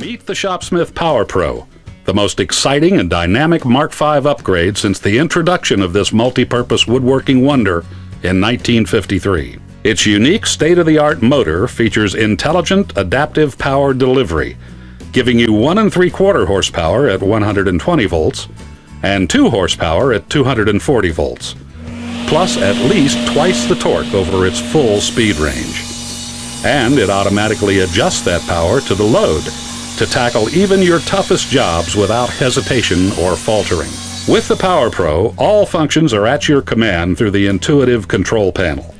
Meet the Shopsmith PowerPro, the most exciting and dynamic Mark V upgrade since the introduction of this multi-purpose woodworking wonder in 1953. Its unique state-of-the-art motor features intelligent adaptive power delivery, giving you 1 3/4 horsepower at 120 volts and 2 horsepower at 240 volts, plus at least twice the torque over its full speed range. And it automatically adjusts that power to the load to tackle even your toughest jobs without hesitation or faltering. With the PowerPro, all functions are at your command through the intuitive control panel.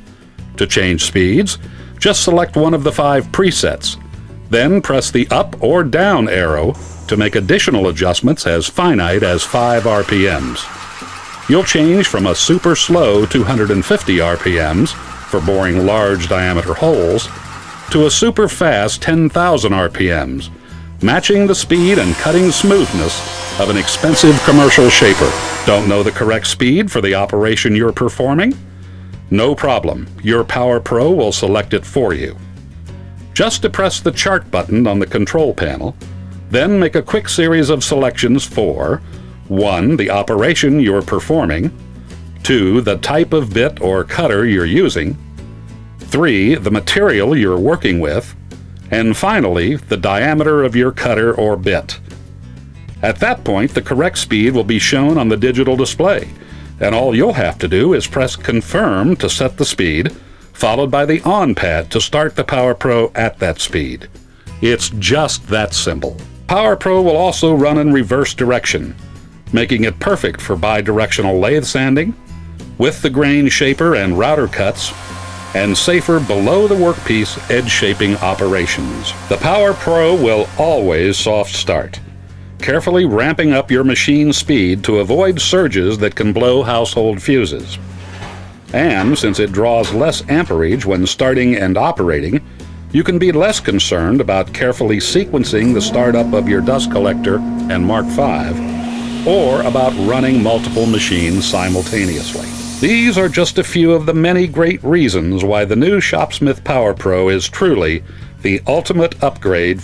To change speeds, just select one of the 5 presets. Then press the up or down arrow to make additional adjustments as finite as 5 RPMs. You'll change from a super slow 250 RPMs for boring large diameter holes to a super fast 10,000 RPMs, matching the speed and cutting smoothness of an expensive commercial shaper. Don't know the correct speed for the operation you're performing? No problem, your PowerPro will select it for you. Just depress the chart button on the control panel, then make a quick series of selections for 1. The operation you're performing, 2. The type of bit or cutter you're using, 3. The material you're working with, and finally, the diameter of your cutter or bit. At that point, the correct speed will be shown on the digital display, and all you'll have to do is press Confirm to set the speed, followed by the On pad to start the PowerPro at that speed. It's just that simple. PowerPro will also run in reverse direction, making it perfect for bi-directional lathe sanding, with the grain shaper and router cuts, and safer below the workpiece edge shaping operations. The PowerPro will always soft start, carefully ramping up your machine speed to avoid surges that can blow household fuses. And since it draws less amperage when starting and operating, you can be less concerned about carefully sequencing the startup of your dust collector and Mark V, or about running multiple machines simultaneously. These are just a few of the many great reasons why the new Shopsmith PowerPro is truly the ultimate upgrade